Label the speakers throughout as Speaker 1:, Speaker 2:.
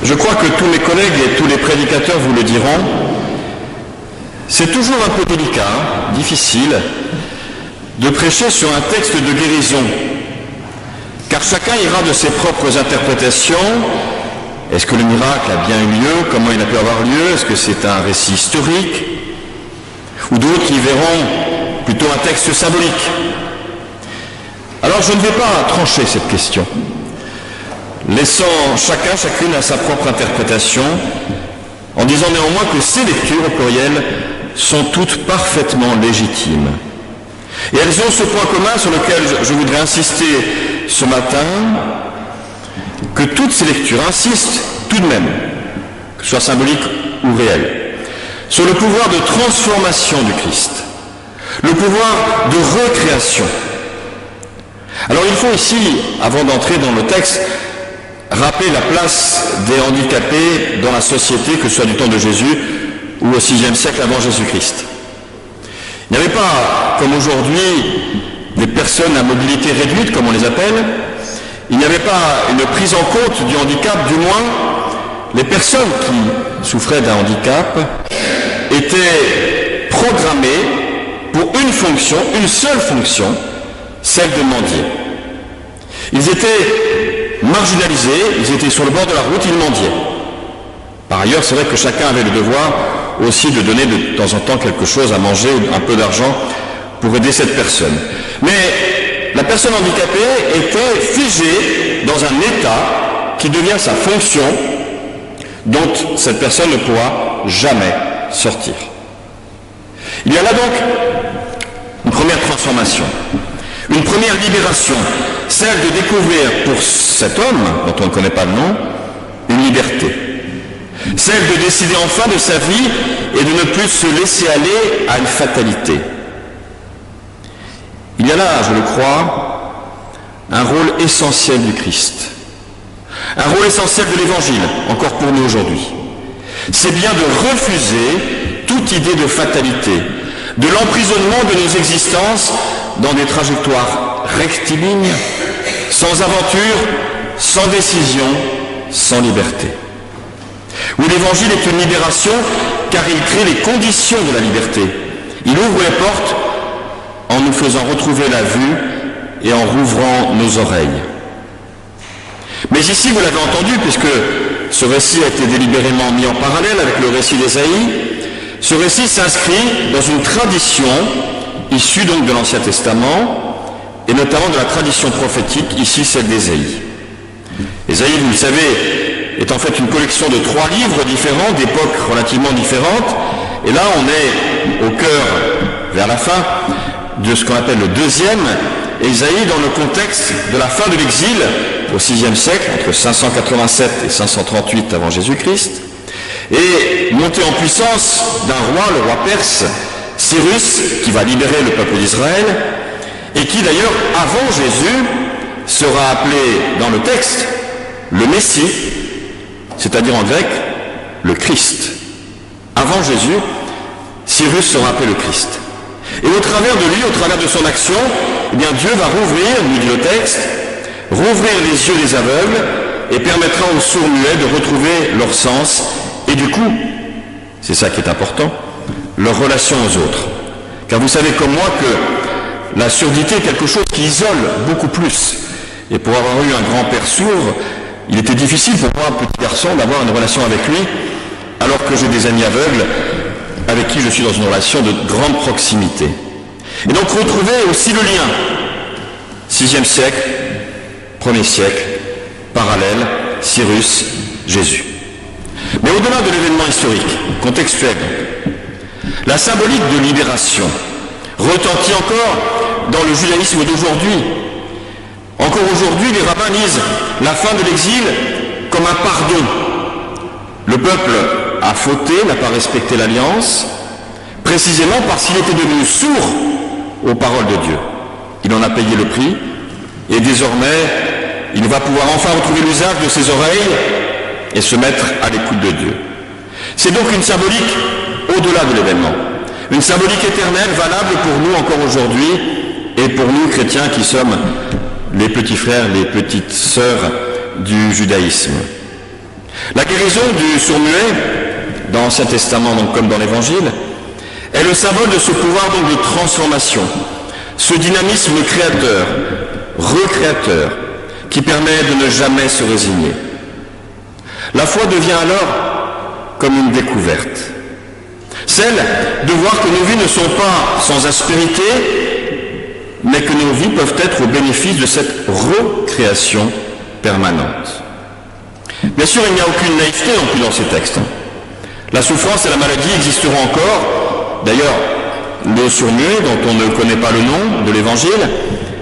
Speaker 1: Je crois que tous mes collègues et tous les prédicateurs vous le diront, c'est toujours un peu délicat, difficile, de prêcher sur un texte de guérison, car chacun ira de ses propres interprétations. Est-ce que le miracle a bien eu lieu? Comment il a pu avoir lieu? Est-ce que c'est un récit historique? Ou d'autres qui verront plutôt un texte symbolique. Alors je ne vais pas trancher cette question, laissant chacune à sa propre interprétation, en disant néanmoins que ces lectures au pluriel sont toutes parfaitement légitimes. Et elles ont ce point commun sur lequel je voudrais insister ce matin, que toutes ces lectures insistent tout de même, que ce soit symbolique ou réel, sur le pouvoir de transformation du Christ, le pouvoir de recréation. Alors il faut ici, avant d'entrer dans le texte, rappeler la place des handicapés dans la société, que ce soit du temps de Jésus ou au VIe siècle avant Jésus-Christ. Il n'y avait pas, comme aujourd'hui, des personnes à mobilité réduite, comme on les appelle. Il n'y avait pas une prise en compte du handicap, du moins, les personnes qui souffraient d'un handicap étaient programmées pour une fonction, une seule fonction, celle de mendier. Ils étaient marginalisés, ils étaient sur le bord de la route, ils mendiaient. Par ailleurs, c'est vrai que chacun avait le devoir aussi de donner de temps en temps quelque chose à manger, un peu d'argent pour aider cette personne. Mais la personne handicapée était figée dans un état qui devient sa fonction, dont cette personne ne pourra jamais sortir. Il y a là donc une première transformation, une première libération, celle de découvrir pour cet homme, dont on ne connaît pas le nom, une liberté. Celle de décider enfin de sa vie et de ne plus se laisser aller à une fatalité. Il y a là, je le crois, un rôle essentiel du Christ, un rôle essentiel de l'Évangile, encore pour nous aujourd'hui. C'est bien de refuser toute idée de fatalité, de l'emprisonnement de nos existences dans des trajectoires rectilignes, sans aventure, sans décision, sans liberté. Où l'Évangile est une libération car il crée les conditions de la liberté. Il ouvre les portes en nous faisant retrouver la vue et en rouvrant nos oreilles. Mais ici, vous l'avez entendu, puisque ce récit a été délibérément mis en parallèle avec le récit d'Ésaïe, ce récit s'inscrit dans une tradition issue donc de l'Ancien Testament et notamment de la tradition prophétique, ici celle d'Ésaïe. Ésaïe, vous le savez, est en fait une collection de 3 livres différents, d'époques relativement différentes, et là on est au cœur, vers la fin, de ce qu'on appelle le 2e Ésaïe dans le contexte de la fin de l'exil au VIe siècle, entre 587 et 538 avant Jésus-Christ, et montée en puissance d'un roi, le roi perse, Cyrus, qui va libérer le peuple d'Israël, et qui d'ailleurs, avant Jésus, sera appelé dans le texte le Messie, c'est-à-dire en grec, le Christ. Avant Jésus, Cyrus sera appelé le Christ. Et au travers de lui, au travers de son action, eh bien Dieu va rouvrir, nous dit le texte, rouvrir les yeux des aveugles et permettra aux sourds muets de retrouver leur sens et du coup, c'est ça qui est important, leur relation aux autres. Car vous savez comme moi que la surdité est quelque chose qui isole beaucoup plus. Et pour avoir eu un grand-père sourd, il était difficile pour moi, petit garçon, d'avoir une relation avec lui, alors que j'ai des amis aveugles avec qui je suis dans une relation de grande proximité. Et donc retrouver aussi le lien. 6e siècle, 1er siècle, parallèle, Cyrus, Jésus. Mais au-delà de l'événement historique, contextuel, la symbolique de libération retentit encore dans le judaïsme d'aujourd'hui. Encore aujourd'hui, les rabbins lisent la fin de l'exil comme un pardon. Le peuple a fauté, n'a pas respecté l'alliance, précisément parce qu'il était devenu sourd aux paroles de Dieu. Il en a payé le prix, et désormais, il va pouvoir enfin retrouver l'usage de ses oreilles et se mettre à l'écoute de Dieu. C'est donc une symbolique au-delà de l'événement, une symbolique éternelle, valable pour nous encore aujourd'hui, et pour nous, chrétiens, qui sommes les petits frères, les petites sœurs du judaïsme. La guérison du sourd-muet, dans l'Ancien Testament donc comme dans l'Évangile, est le symbole de ce pouvoir donc de transformation, ce dynamisme créateur, recréateur, qui permet de ne jamais se résigner. La foi devient alors comme une découverte, celle de voir que nos vies ne sont pas sans aspérité, mais que nos vies peuvent être au bénéfice de cette recréation permanente. Bien sûr, il n'y a aucune naïveté non plus dans ces textes. La souffrance et la maladie existeront encore. D'ailleurs, le sourd-muet, dont on ne connaît pas le nom de l'Évangile,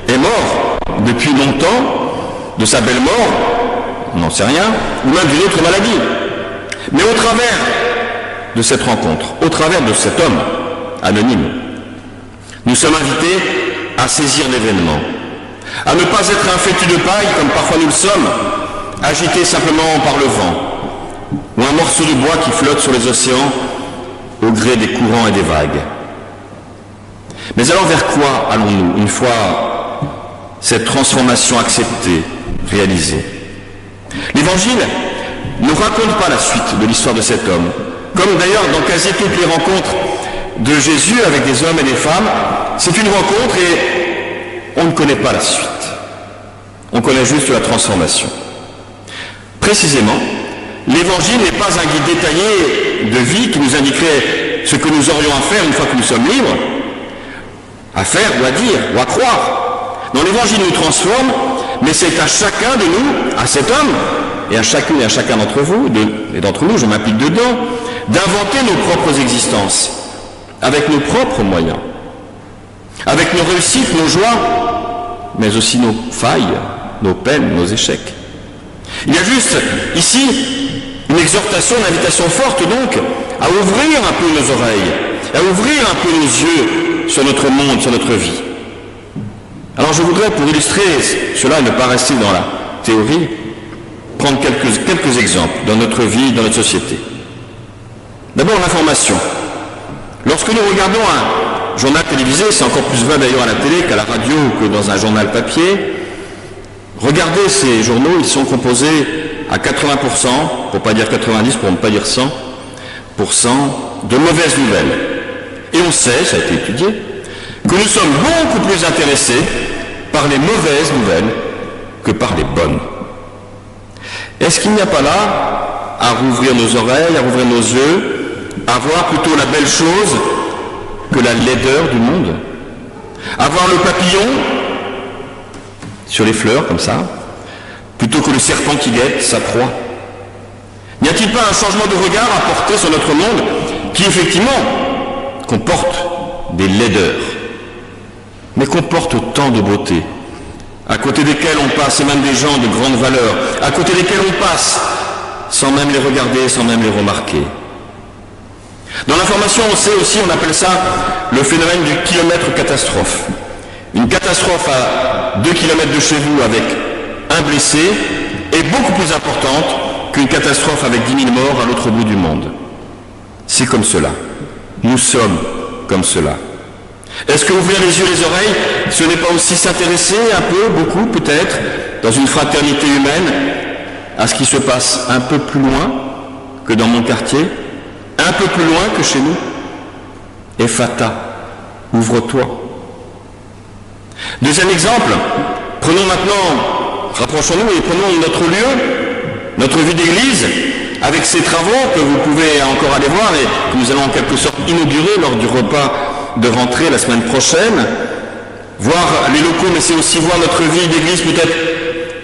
Speaker 1: est mort depuis longtemps, de sa belle mort, on n'en sait rien, ou même d'une autre maladie. Mais au travers de cette rencontre, au travers de cet homme anonyme, nous sommes invités à saisir l'événement, à ne pas être un fétu de paille comme parfois nous le sommes, agité simplement par le vent, ou un morceau de bois qui flotte sur les océans au gré des courants et des vagues. Mais alors vers quoi allons-nous une fois cette transformation acceptée, réalisée? L'Évangile ne raconte pas la suite de l'histoire de cet homme, comme d'ailleurs dans quasi toutes les rencontres de Jésus avec des hommes et des femmes. C'est une rencontre et on ne connaît pas la suite. On connaît juste la transformation. Précisément, l'Évangile n'est pas un guide détaillé de vie qui nous indiquerait ce que nous aurions à faire une fois que nous sommes libres, à faire ou à dire ou à croire. Non, l'Évangile nous transforme, mais c'est à chacun de nous, à cet homme, et à chacune et à chacun d'entre vous, et d'entre nous, je m'implique dedans, d'inventer nos propres existences, avec nos propres moyens, avec nos réussites, nos joies, mais aussi nos failles, nos peines, nos échecs. Il y a juste ici une exhortation, une invitation forte donc à ouvrir un peu nos oreilles, à ouvrir un peu nos yeux sur notre monde, sur notre vie. Alors je voudrais, pour illustrer cela et ne pas rester dans la théorie, prendre quelques exemples dans notre vie, dans notre société. D'abord l'information. Lorsque nous regardons un journal télévisé, c'est encore plus vrai d'ailleurs à la télé qu'à la radio ou que dans un journal papier, regardez ces journaux, ils sont composés à 80%, pour ne pas dire 90%, pour ne pas dire 100%, de mauvaises nouvelles. Et on sait, ça a été étudié, que nous sommes beaucoup plus intéressés par les mauvaises nouvelles que par les bonnes. Est-ce qu'il n'y a pas là à rouvrir nos oreilles, à rouvrir nos yeux, à voir plutôt la belle chose que la laideur du monde? À voir le papillon sur les fleurs, comme ça, plutôt que le serpent qui guette sa proie? N'y a-t-il pas un changement de regard à porter sur notre monde qui, effectivement, comporte des laideurs, mais comporte tant de beauté, à côté desquels on passe, et même des gens de grande valeur, à côté desquels on passe, sans même les regarder, sans même les remarquer. Dans l'information, on sait aussi, on appelle ça le phénomène du kilomètre catastrophe. Une catastrophe à 2 km de chez vous avec un blessé est beaucoup plus importante qu'une catastrophe avec 10 000 morts à l'autre bout du monde. C'est comme cela. Nous sommes comme cela. Est-ce que ouvrir les yeux et les oreilles, ce n'est pas aussi s'intéresser un peu, beaucoup peut-être, dans une fraternité humaine, à ce qui se passe un peu plus loin que dans mon quartier, un peu plus loin que chez nous? Ephata, ouvre-toi. Deuxième exemple, prenons maintenant, rapprochons-nous et prenons notre lieu, notre vie d'église, avec ces travaux que vous pouvez encore aller voir et que nous allons en quelque sorte inaugurer lors du repas de rentrée la semaine prochaine. Voir les locaux, mais c'est aussi voir notre vie d'église peut-être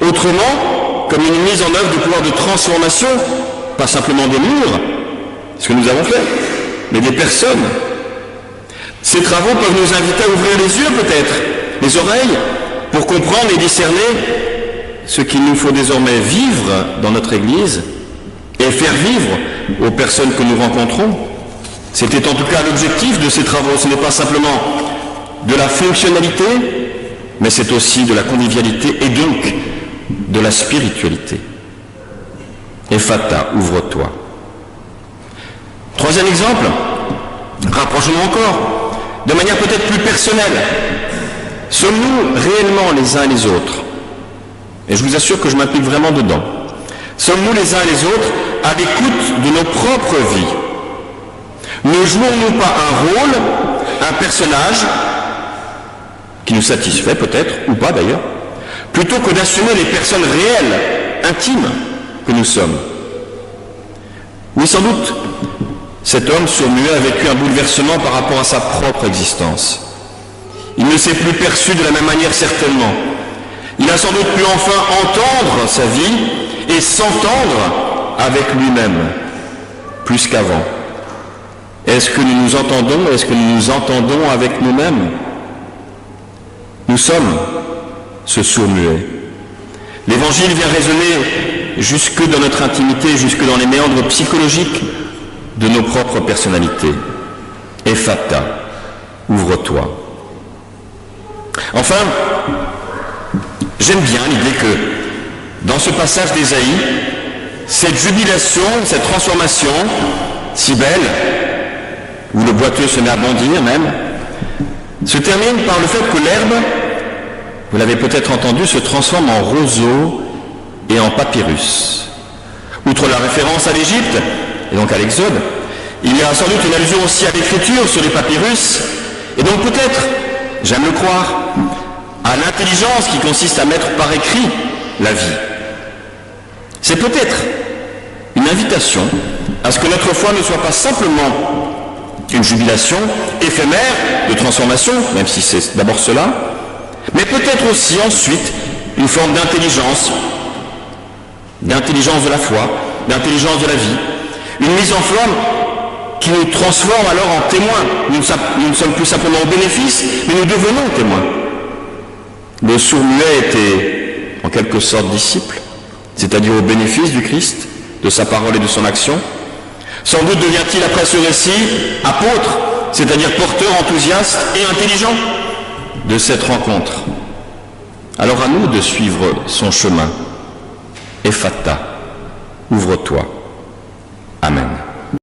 Speaker 1: autrement, comme une mise en œuvre du pouvoir de transformation, pas simplement des murs, ce que nous avons fait, mais des personnes. Ces travaux peuvent nous inviter à ouvrir les yeux peut-être, les oreilles, pour comprendre et discerner ce qu'il nous faut désormais vivre dans notre Église et faire vivre aux personnes que nous rencontrons. C'était en tout cas l'objectif de ces travaux. Ce n'est pas simplement de la fonctionnalité, mais c'est aussi de la convivialité et donc de la spiritualité. Ephata, ouvre-toi. Troisième exemple, rapprochons-nous encore, de manière peut-être plus personnelle. Sommes-nous réellement les uns et les autres, et je vous assure que je m'implique vraiment dedans, sommes-nous les uns et les autres à l'écoute de nos propres vies. Ne jouons-nous pas un rôle, un personnage, qui nous satisfait peut-être, ou pas d'ailleurs, plutôt que d'assumer les personnes réelles, intimes que nous sommes? Oui, sans doute, cet homme sourd-muet a vécu un bouleversement par rapport à sa propre existence. Il ne s'est plus perçu de la même manière certainement. Il a sans doute pu enfin entendre sa vie et s'entendre avec lui-même, plus qu'avant. Est-ce que nous nous entendons? Est-ce que nous nous entendons avec nous-mêmes? Nous sommes ce sourd-muet. L'Évangile vient résonner jusque dans notre intimité, jusque dans les méandres psychologiques de nos propres personnalités. Ephata, ouvre-toi. Enfin, j'aime bien l'idée que dans ce passage d'Ésaïe, cette jubilation, cette transformation si belle, où le boiteux se met à bondir même, se termine par le fait que l'herbe, vous l'avez peut-être entendu, se transforme en roseau et en papyrus. Outre la référence à l'Égypte, et donc à l'Exode, il y a sans doute une allusion aussi à l'écriture sur les papyrus, et donc peut-être, j'aime le croire, à l'intelligence qui consiste à mettre par écrit la vie. C'est peut-être une invitation à ce que notre foi ne soit pas simplement une jubilation éphémère de transformation, même si c'est d'abord cela, mais peut-être aussi ensuite une forme d'intelligence de la foi, d'intelligence de la vie, une mise en forme qui nous transforme alors en témoins. Nous ne sommes plus simplement au bénéfice, mais nous devenons témoins. Le sourd-muet était en quelque sorte disciple, c'est-à-dire au bénéfice du Christ, de sa parole et de son action. Sans doute devient-il après ce récit apôtre, c'est-à-dire porteur enthousiaste et intelligent de cette rencontre. Alors à nous de suivre son chemin. Ephata, ouvre-toi. Amen.